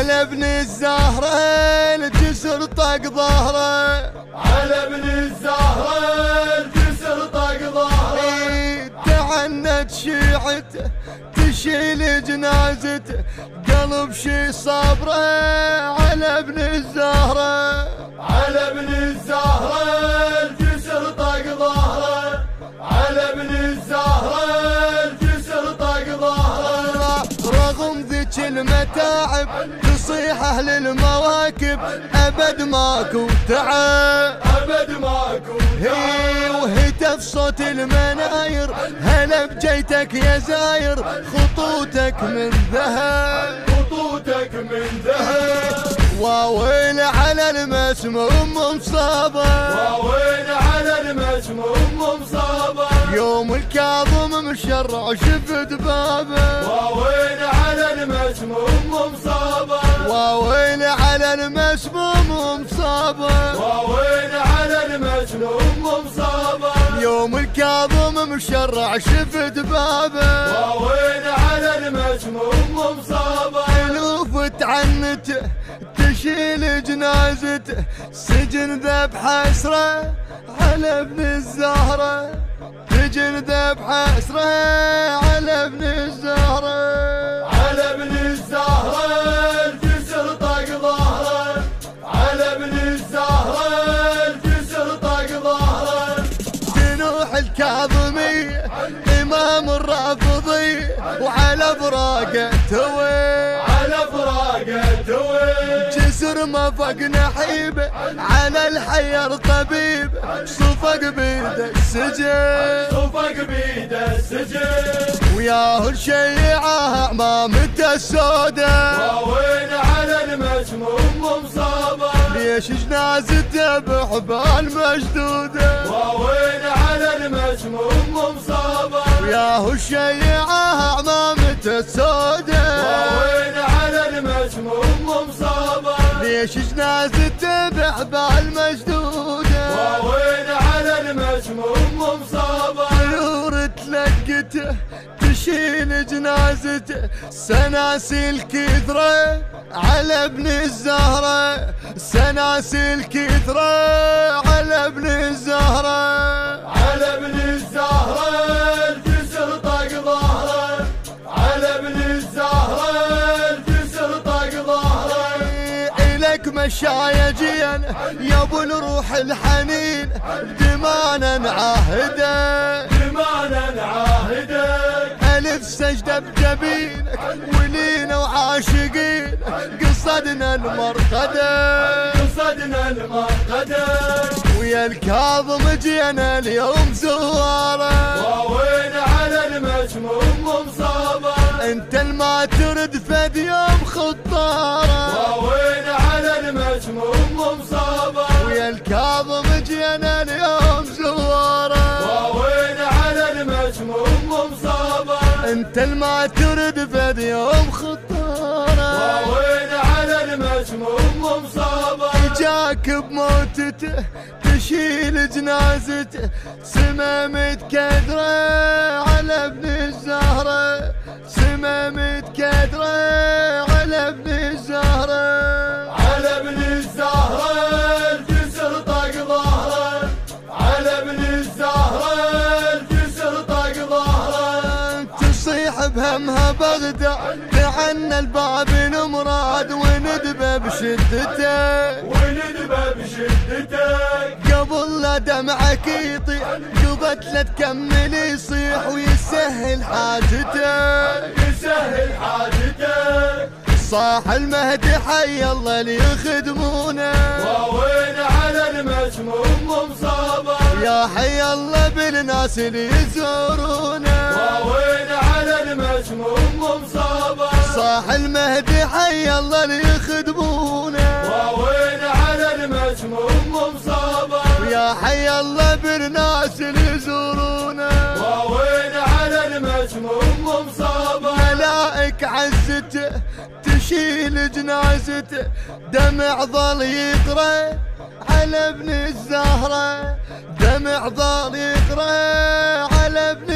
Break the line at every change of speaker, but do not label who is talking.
على ابن الزهرة الجسر طق ظهره،
على ابن الزهرة الجسر طق ظهره.
تعنت شيعته تشيل جنازته، قلب شي صبره على ابن الزهرة،
على ابن الزهرة الجسر طق ظهره، على ابن الزهرة الجسر طق ظهره.
رغم ذيك المتاعب تصيح اهل المواكب، ابد ماكو تعب،
ابد ماكو
هي وهتف صوت المناير، هلا بجيتك يا زاير خطوتك من ذهب،
خطوتك من ذهب.
واويل على المسموم مصابه،
واويل على المسموم مصابه.
يوم الكاظم مشرع شفت بابه،
واويل على المسموم مصابه.
واويل على المسموم مصابه،
واويل على المسموم مصابه.
يوم الكاظم مشرع شفت بابه،
واويل على المسموم مصابه.
الوف تعنته تشيل جنازته، سجن ذبح اسره على ابن الزهرة، سجن ذبح اسره على ابن الزهرة،
على ابن الزهرة الجسر طق ظهره، على ابن الزهرة الجسر طق ظهره.
تنوح الكاظمية امام الرافضية، وعلى فراقه توي،
على فراقه توي.
جسر ما فوق نحيبه، على الحير طبيب صفق بيده السجن،
صفق بيده السجن.
وياه الشيعة عمامته السوداء،
واوين على المسموم مصابه.
ليش جنازته بحبال مشدودة،
واوين على المسموم مصابه.
وياه الشيعة عمامته السوداء،
واوين على المسموم مصابه.
ليش جنازته بحبال مشدودة،
واوين على المسموم مصابه.
طيور تلقته تشيل جنازته، سناسل كثرة على ابن الزهرة، سناسل كثرة على ابن الزهرة،
على ابن الزهرة الجسر طق ظهره، على ابن الزهرة الجسر طق ظهره.
إلك مشايا جينا يا ابو الروح الحنين، دمانا نعاهده،
دمانا نعاهدك.
ألف سجدة بجبينك ولينا وعاشقين، قصدنا المرقدة،
قصدنا المرقدة.
ويا الكاظم جينا اليوم زواره،
واوين على المسموم مصابه.
انت الما ترد فد يوم خطاره،
واوين على المسموم مصابه.
ويا الكاظم جينا اليوم زواره،
واوين على المسموم مصابه.
انت الما ترد فد يوم خطاره،
واوين على المسموم مصابه.
جاك بموتته تشيل جنازته، سما متكدره على ابن الزهرة، سما متكدره على ابن الزهرة،
على ابن الزهرة الجسر طق ظهره، على ابن الزهرة الجسر طق ظهره.
تصيح بهمها بغدة، تعنى الباب نمراد وندبه بشدته،
وندبه بشدتك.
قبل لا دمعك يطيح قضت له تكمل يصيح ويسهل حاجته،
يسهل حاجتك.
صاح المهدي حي الله ليخدمونه،
واوين على المسموم مصابه.
يا حي الله بالناس اللي يزورونه،
واوين على المسموم مصابه.
صاح المهدي حي الله ليخدمونه،
واوين على المسموم مصابه.
يا حي الله بالناس اللي يزورونه،
واوين على المسموم مصابه.
ملائك عزته تشيل جنازته، دمع ظل يقرأ على ابن الزهرة، دمع ظل يقرأ على ابن